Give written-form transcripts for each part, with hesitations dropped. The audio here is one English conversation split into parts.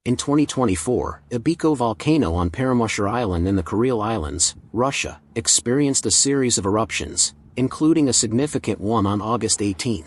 In 2024, Ibiko volcano on Paramushar Island in the Kuril Islands, Russia, experienced a series of eruptions, including a significant one on August 18.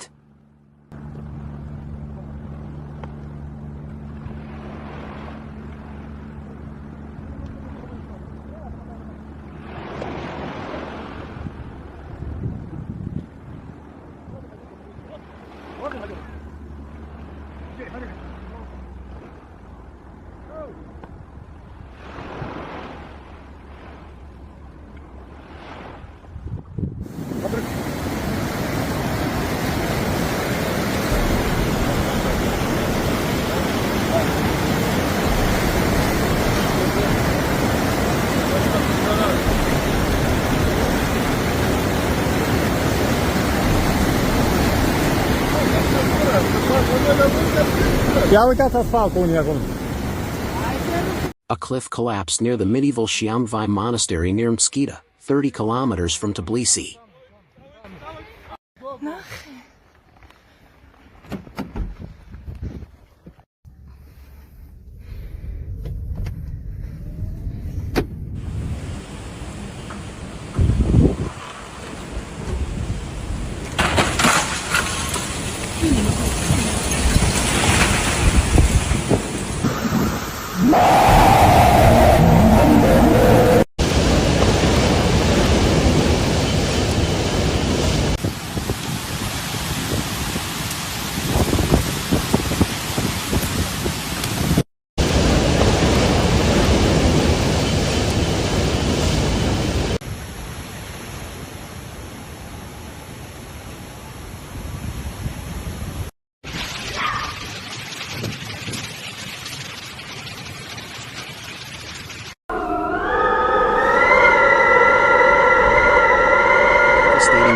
A cliff collapsed near the medieval Xiamvai monastery near Mskita, 30 kilometers from Tbilisi.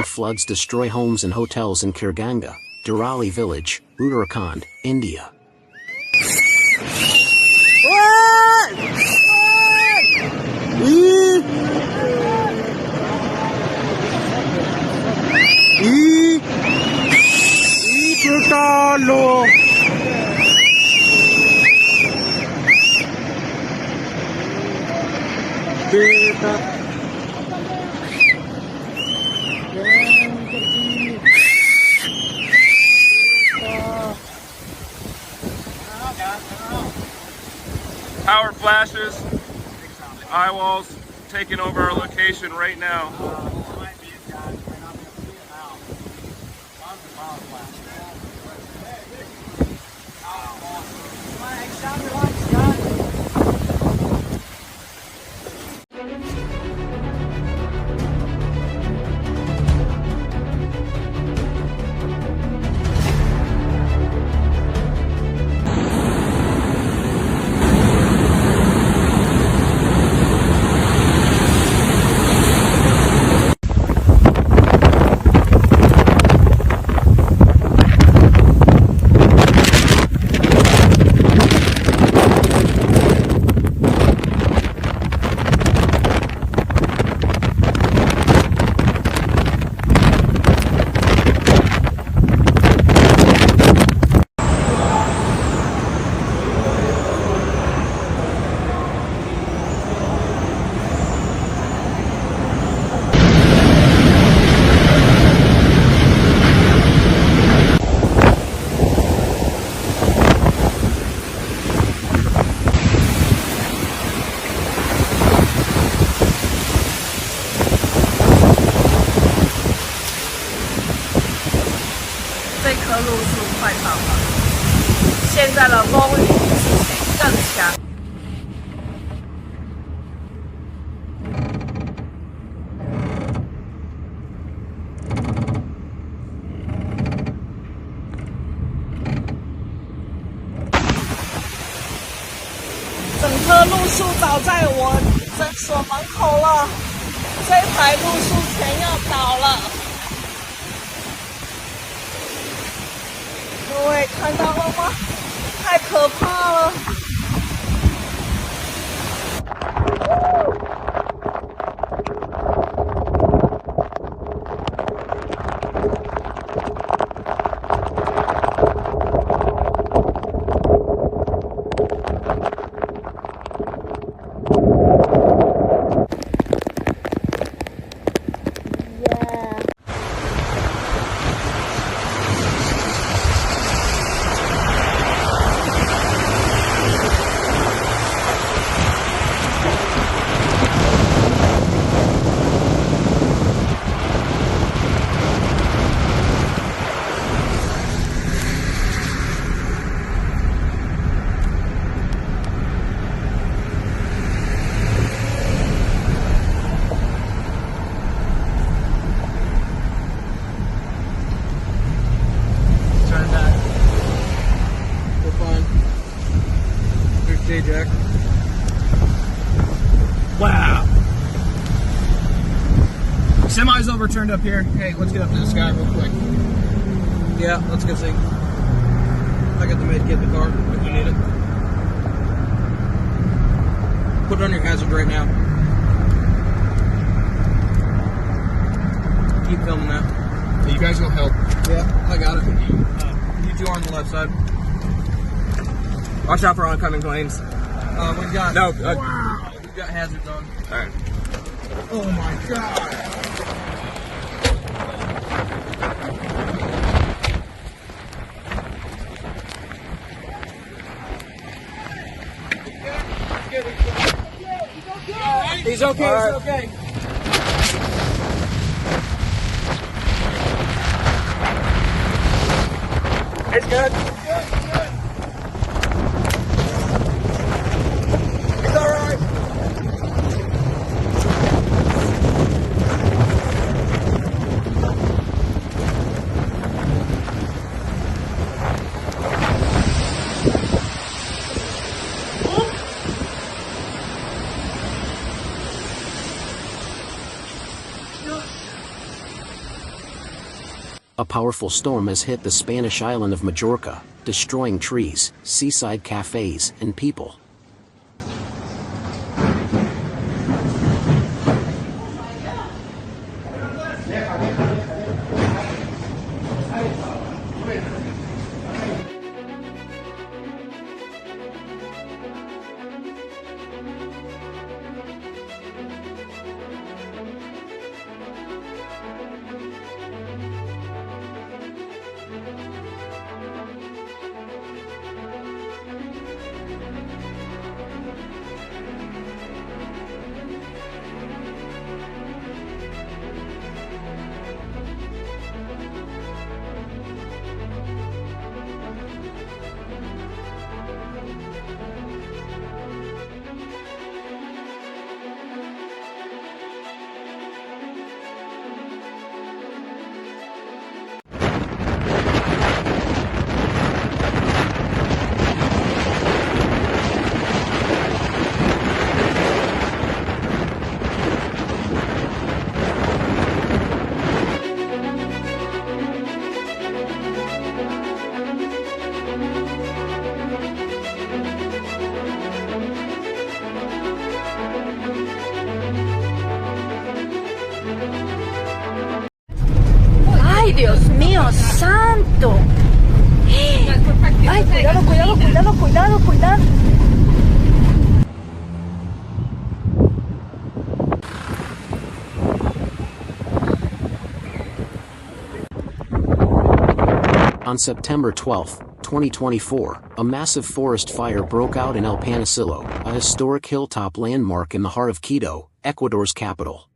Floods destroy homes and hotels in Kirganga, Durali village, Uttarakhand, India. Power flashes, eye walls taking over our location right now.这棵路树快到了，现在的风雨比之前更强。整棵路树倒在我诊所门口了，这排路树全要倒了。各位看到了吗？太可怕了！ Jack. Wow. Semi's overturned up here. Hey, let's get up to the sky real quick. Yeah, let's go see. I got the med kit in the car if you need it. Put it on your hazard right now. Keep filming that. You guys will help. Yeah, I got it. You two are on the left side. Watch out for oncoming planes. We've got Wow. We've got hazards on. All right. Oh my god. He's okay. He's okay. It's good. He's all right. A powerful storm has hit the Spanish island of Majorca, destroying trees, seaside cafes, and people. ¡Ay, Dios mío, santo! ¡Ay, cuidado, cuidado, cuidado, cuidado, cuidado! On September 12, 2024, a massive forest fire broke out in El Panecillo, a historic hilltop landmark in the heart of Quito, Ecuador's capital.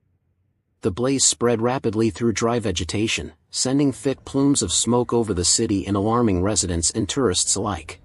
The blaze spread rapidly through dry vegetation, sending thick plumes of smoke over the city and alarming residents and tourists alike.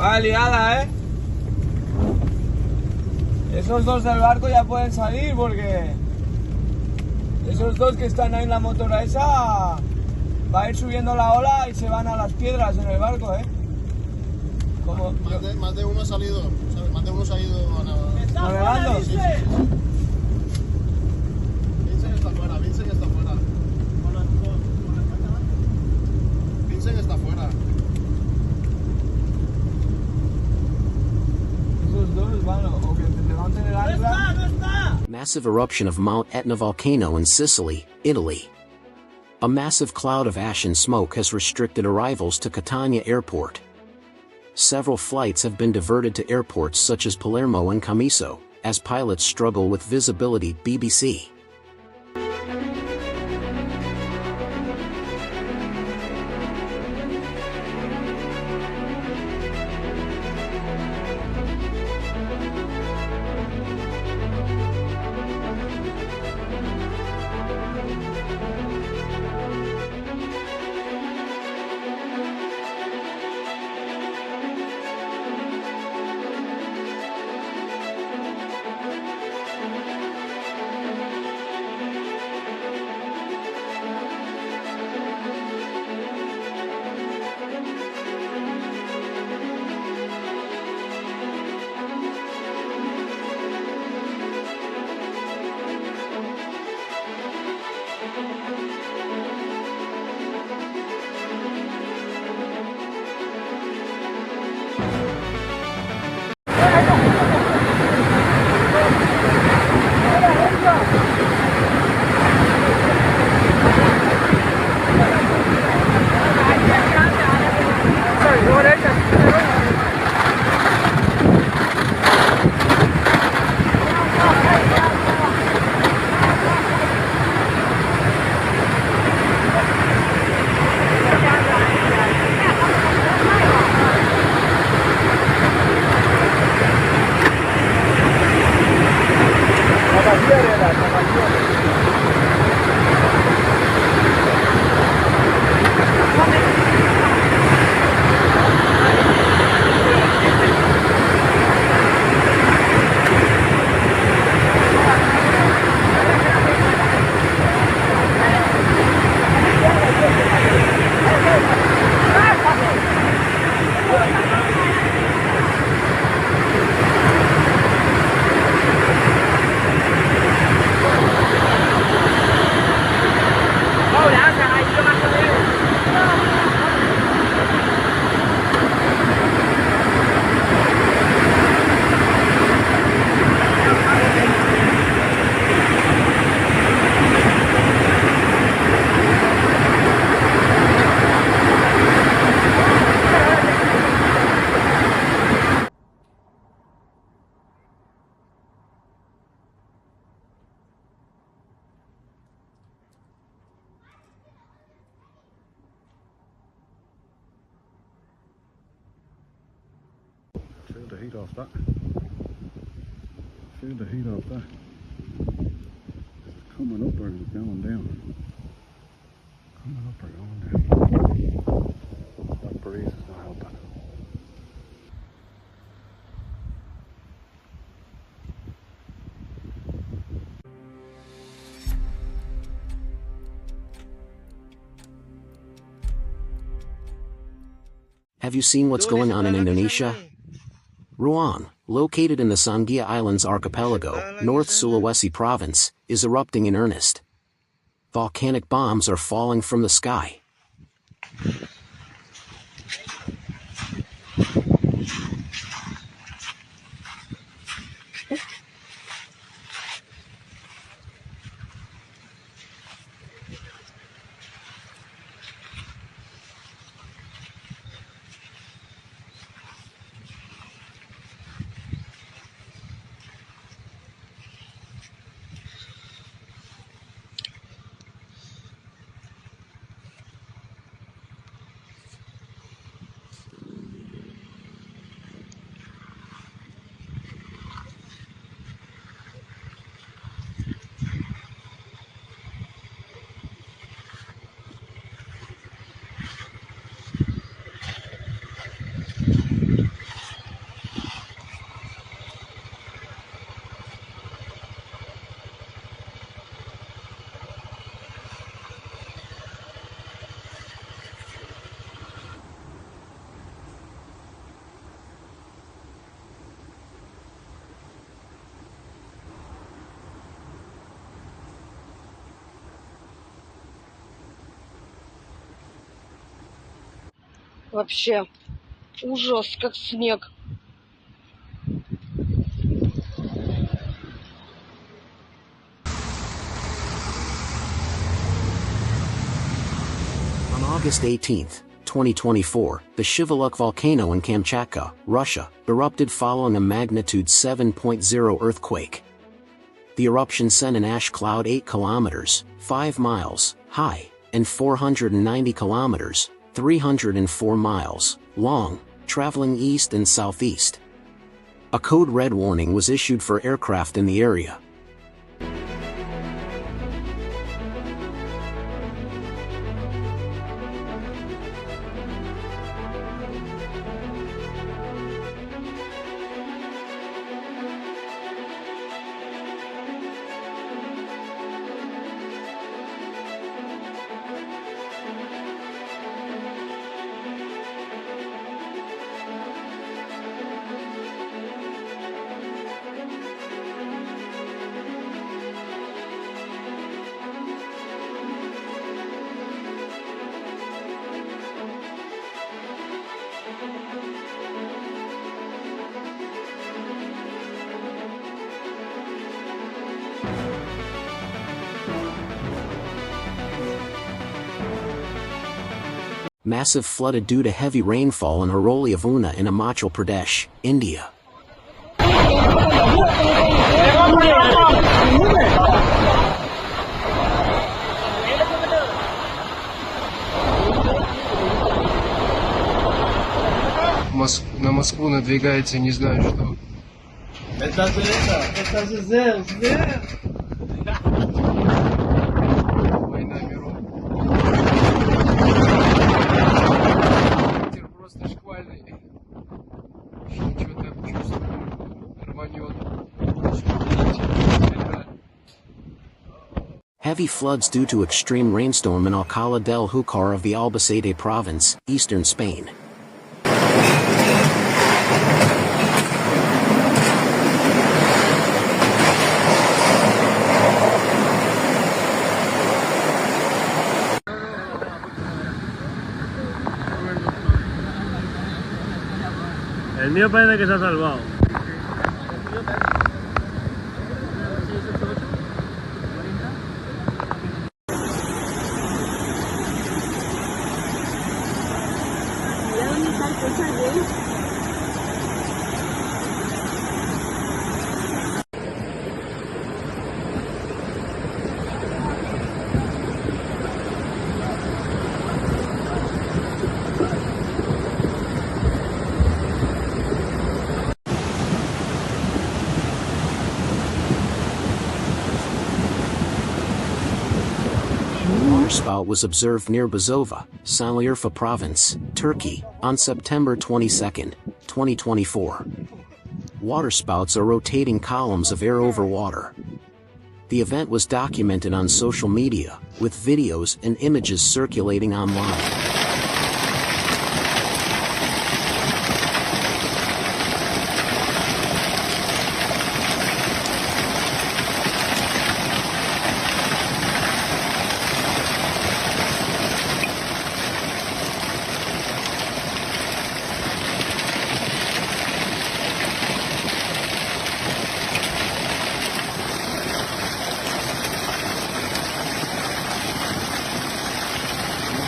Vale, liada, ¿eh? Esos dos del barco ya pueden salir porque esos dos que están ahí en la motora esa va a ir subiendo la ola y se van a las piedras en el barco, ¿eh? Como Más de uno ha salido, ¿sabes? Más de uno se ha ido navegando. Sí, sí. Vincent está fuera, Vincent está fuera. Vincent está fuera. Esos dos van o que levanten el ancla. Massive eruption of Mount Etna volcano in Sicily, Italy. A massive cloud of ash and smoke has restricted arrivals to Catania Airport. Several flights have been diverted to airports such as Palermo and Camiso, as pilots struggle with visibility. BBC. Feel the heat off that. Feel the heat off that. It's coming up or it's going down. Coming up or going down. That breeze is not helping. Have you seen what's going on in Indonesia? Ruang, located in the Sangia Islands archipelago, North Sulawesi province, is erupting in earnest. Volcanic bombs are falling from the sky. Вообще ужас, как снег. On August 18, 2024, the Shivaluk volcano in Kamchatka, Russia, erupted following a magnitude 7.0 earthquake. The eruption sent an ash cloud 8 kilometers, 5 miles, high, and 490 kilometers, 304 miles, long, traveling east and southeast. A code red warning was issued for aircraft in the area. Massive flooded due to heavy rainfall in Haroli of Una in Himachal Pradesh, India. На Москву надвигается не знаю что. Это же зел. Война миров. Ветер просто шквальный. Что-то чувствую. Рванет. Heavy floods due to extreme rainstorm in Alcalá del Júcar of the Albacete province, eastern Spain. El mío parece que se ha salvado. Spout was observed near Bazova, Sanliurfa province, Turkey, on September 22, 2024. Waterspouts are rotating columns of air over water. The event was documented on social media, with videos and images circulating online.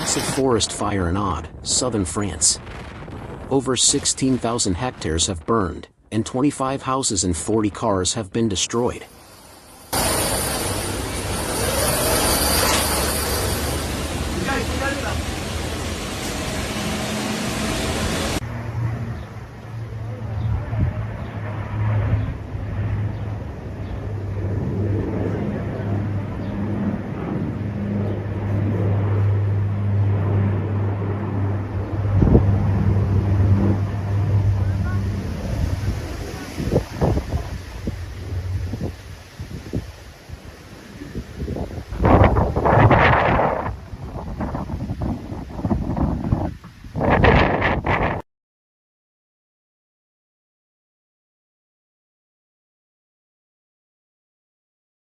Massive forest fire in Aude, southern France. Over 16,000 hectares have burned, and 25 houses and 40 cars have been destroyed.